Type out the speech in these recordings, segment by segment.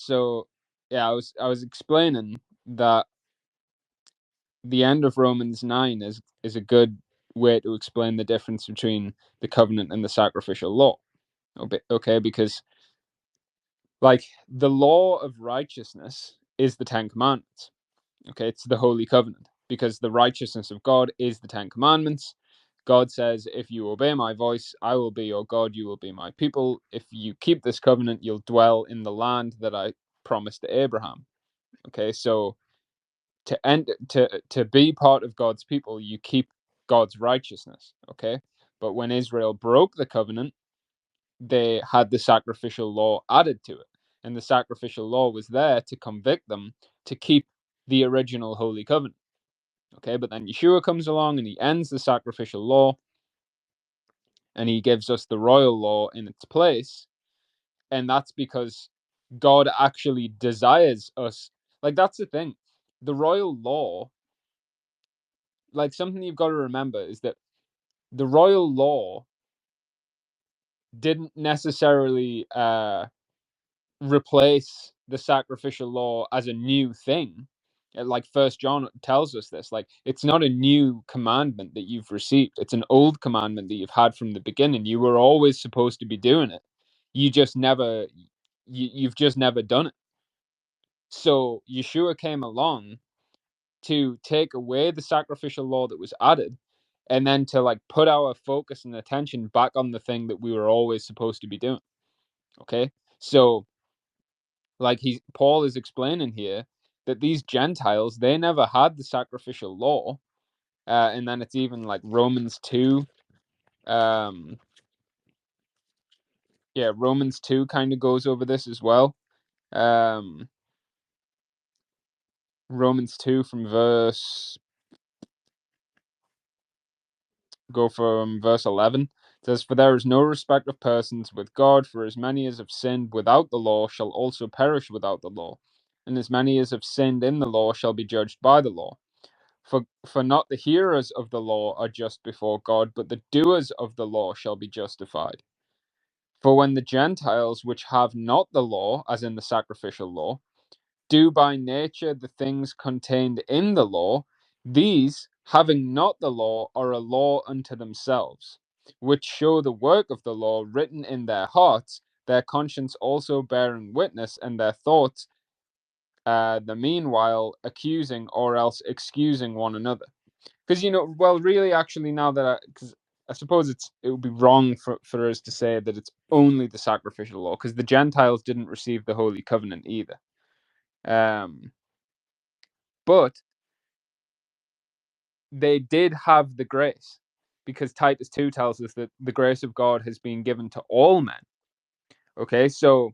So yeah, I was explaining that the end of Romans 9 is a good way to explain the difference between the covenant and the sacrificial law. Okay, because like the law of righteousness is the Ten Commandments. Okay, it's the Holy Covenant because the righteousness of God is the Ten Commandments. God says, if you obey my voice, I will be your God, you will be my people. If you keep this covenant, you'll dwell in the land that I promised to Abraham. Okay, so to be part of God's people, you keep God's righteousness. Okay, but when Israel broke the covenant, they had the sacrificial law added to it, and the sacrificial law was there to convict them to keep the original holy covenant. Okay, but then Yeshua comes along and he ends the sacrificial law, and he gives us the royal law in its place, and that's because God actually desires us. Like, that's the thing. The royal law, like, something you've got to remember is that the royal law didn't necessarily replace the sacrificial law as a new thing. Like First John tells us this, like, it's not a new commandment that you've received, it's an old commandment that you've had from the beginning. You were always supposed to be doing it, you just never you've just never done it. So Yeshua came along to take away the sacrificial law that was added, and then to like put our focus and attention back on the thing that we were always supposed to be doing. Okay, so like Paul is explaining here that these Gentiles, they never had the sacrificial law, and then it's even like Romans 2. Romans 2 kind of goes over this as well. Romans 2 from verse 11. It says, for there is no respect of persons with God, for as many as have sinned without the law shall also perish without the law, and as many as have sinned in the law shall be judged by the law. For not the hearers of the law are just before God, but the doers of the law shall be justified. For when the Gentiles, which have not the law, as in the sacrificial law, do by nature the things contained in the law, these, having not the law, are a law unto themselves, which show the work of the law written in their hearts, their conscience also bearing witness, and their thoughts, the meanwhile accusing or else excusing one another. Because, well, really, actually, now that because I suppose it would be wrong for us to say that it's only the sacrificial law, because the Gentiles didn't receive the Holy Covenant either. But they did have the grace, because Titus 2 tells us that the grace of God has been given to all men. Okay, so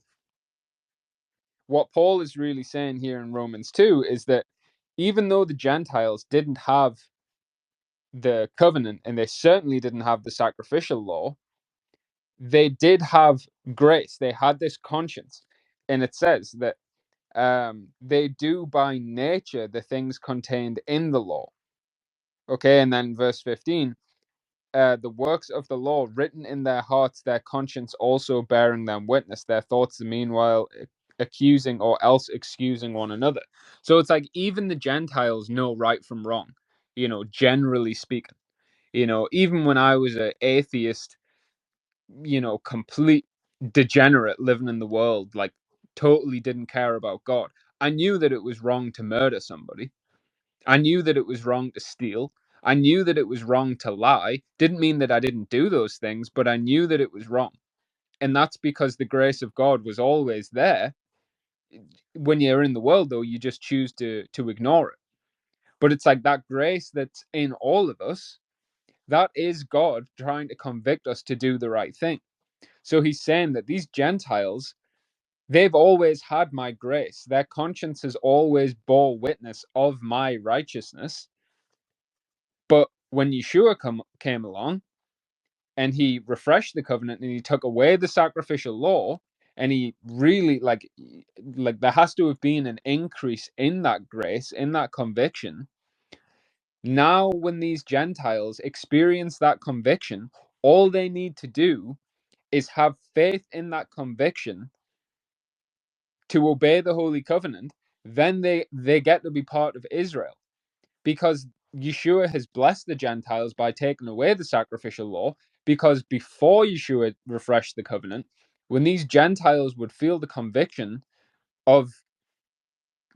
what Paul is really saying here in Romans 2 is that even though the Gentiles didn't have the covenant, and they certainly didn't have the sacrificial law, they did have grace. They had this conscience. And it says that they do by nature the things contained in the law. Okay, and then verse 15, the works of the law written in their hearts, their conscience also bearing them witness, their thoughts the meanwhile accusing or else excusing one another. So it's like even the Gentiles know right from wrong, generally speaking. Even when I was an atheist, complete degenerate living in the world, like totally didn't care about God, I knew that it was wrong to murder somebody. I knew that it was wrong to steal. I knew that it was wrong to lie. Didn't mean that I didn't do those things, but I knew that it was wrong. And that's because the grace of God was always there. When you're in the world, though, you just choose to ignore it. But it's like that grace that's in all of us, that is God trying to convict us to do the right thing. So he's saying that these Gentiles, they've always had my grace. Their conscience has always bore witness of my righteousness. But when Yeshua came along and he refreshed the covenant and he took away the sacrificial law, and he really like there has to have been an increase in that grace, in that conviction. Now when these Gentiles experience that conviction, all they need to do is have faith in that conviction to obey the Holy Covenant, then they get to be part of Israel, because Yeshua has blessed the Gentiles by taking away the sacrificial law. Because before Yeshua refreshed the covenant, when these Gentiles would feel the conviction of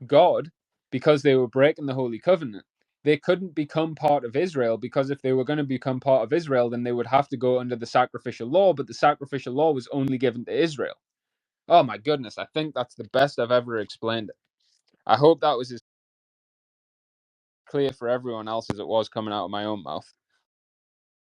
God because they were breaking the Holy Covenant, they couldn't become part of Israel, because if they were going to become part of Israel, then they would have to go under the sacrificial law, but the sacrificial law was only given to Israel. Oh my goodness, I think that's the best I've ever explained it. I hope that was as clear for everyone else as it was coming out of my own mouth.